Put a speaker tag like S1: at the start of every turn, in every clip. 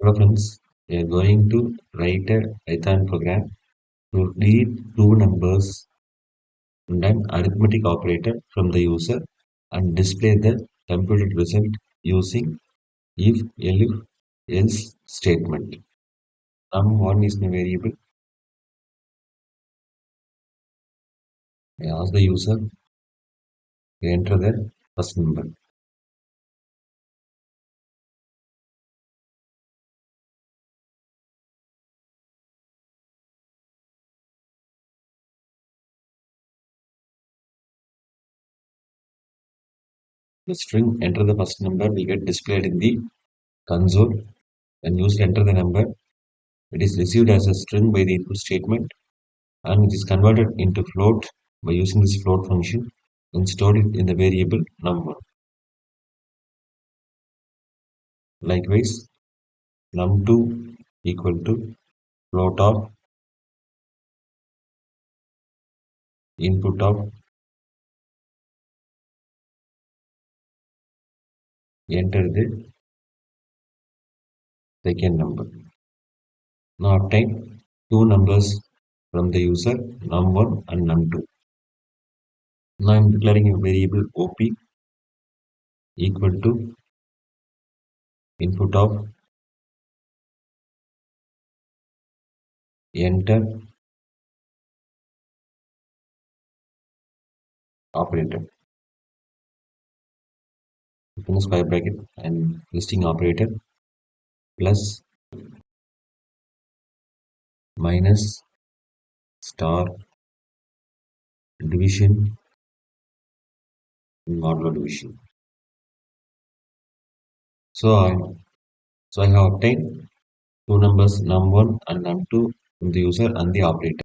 S1: Hello friends, we are going to write a Python program to read two numbers and an arithmetic operator from the user and display the computed result using if, elif, else statement. Num1 is the variable. I ask the user to enter the first number. The string enter the first number will get displayed in the console. When user enter the number, it is received as a string by the input statement and it is converted into float by using this float function and stored it in the variable num1. Likewise, num2 equal to float of input of enter the second number. Now obtain two numbers from the user num1 and num2. Now I am declaring a variable op equal to input of enter operator. Open the square bracket and listing operator plus minus star division modulo division. So I have obtained two numbers num1 and num2 from the user and the operator.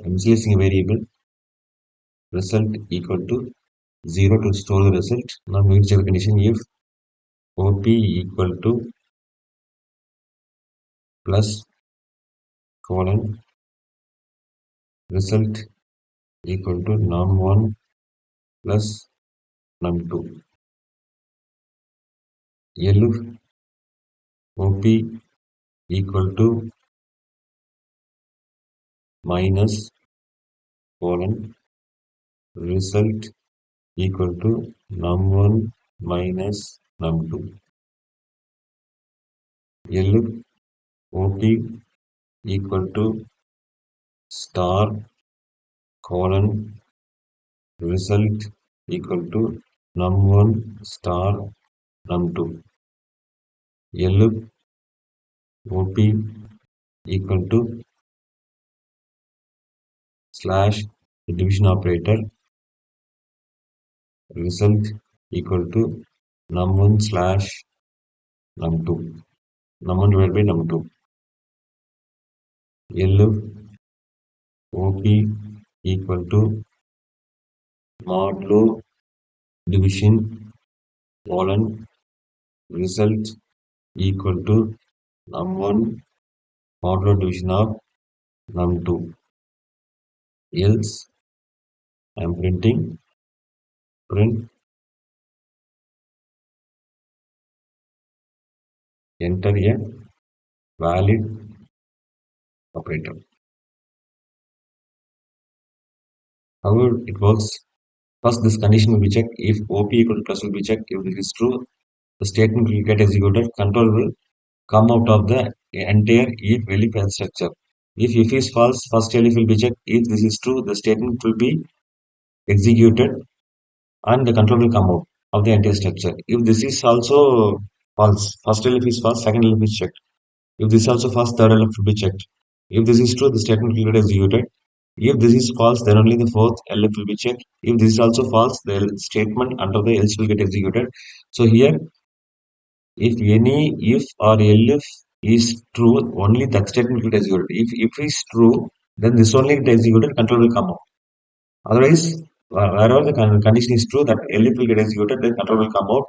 S1: I am initializing a variable result equal to 0 to store the result. Now we check the condition if op equal to plus colon result equal to num1 plus num2. Elif op equal to minus colon result equal to num1 minus num2. Elif op equal to star colon result equal to num1 star num2. Elif op equal to slash division operator result equal to num1 slash num2. Num1 divided by num2. Elif op equal to modulo division colon result equal to num1 modulo division of num2. Else I am printing print enter a valid operator. However, it works. First, this condition will be checked. If op equal to plus will be checked. If this is true, the statement will get executed. Control will come out of the entire if elif else structure. If is false, first elif will be checked. If this is true, the statement will be executed and the control will come out of the entire structure. If this is also false, first elif is false, second elif is checked. If this is also false, third elif will be checked. If this is true, the statement will get executed. If this is false, then only the fourth elif will be checked. If this is also false, the statement under the else will get executed. So here, if any if or elif is true, only that statement will get executed. If is true, then this only get executed, control will come out. Otherwise, wherever the condition is true, that elif will get executed, then control will come out.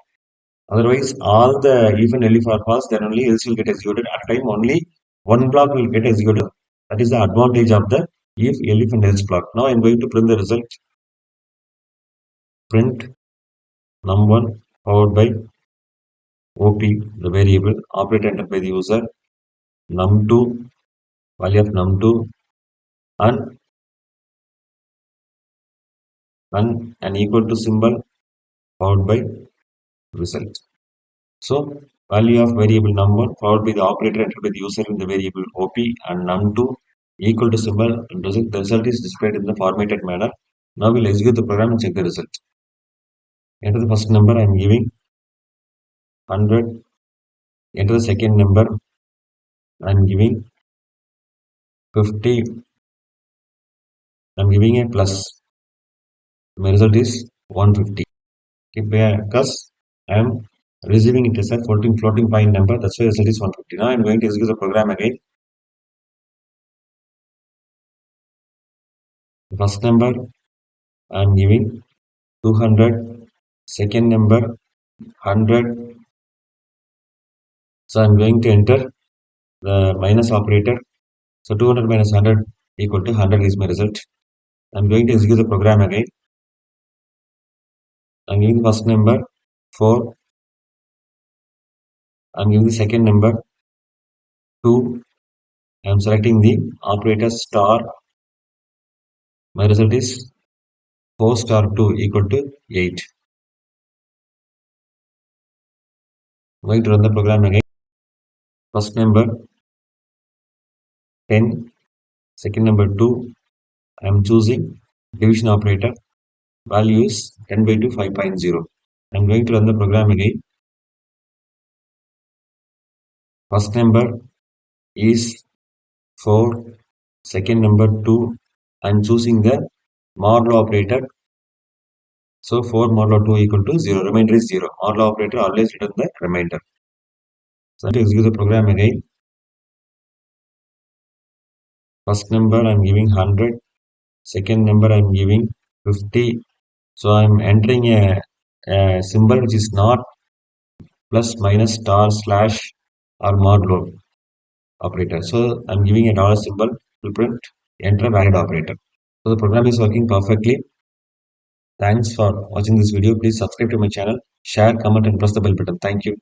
S1: Otherwise, all the if and elif are false, then only else will get executed. At a time, only one block will get executed. That is the advantage of the if, elif, and else block. Now I am going to print the result. Print num1 followed by OP, the variable, operator entered by the user, num2, value of num2, and an equal to symbol followed by result. So value of variable num1 followed by the operator entered by the user in the variable OP and num2 equal to symbol and result. The result is displayed in the formatted manner. Now we'll execute the program and check the result. Enter the first number, I am giving 100. Enter the second number, I am giving 50. I am giving a plus. My result is 150. Because I am receiving it as a floating point number, that's why the result is 150. Now I am going to execute the program again. The first number I am giving 200, second number 100. So I am going to enter the minus operator. So 200 minus 100 equal to 100 is my result. I am going to execute the program again. I am giving the first number 4. I am giving the second number 2. I am selecting the operator star. My result is 4 star 2 equal to 8. I'm going to run the program again. First number 10, second number 2. I am choosing division operator. Value is 10 by 2, 5.0. I am going to run the program again. First number is 4, second number 2. I am choosing the modulo operator. So 4 modulo 2 equal to 0. Remainder is 0. Modulo operator always return the remainder. So to execute the program again. First number I am giving 100. Second number I am giving 50. So I am entering a symbol which is not plus, minus, star, slash or modulo operator. So I am giving a dollar symbol to print enter valid operator. So the program is working perfectly. Thanks for watching this video. Please subscribe to my channel, share, comment and press the bell button. Thank you.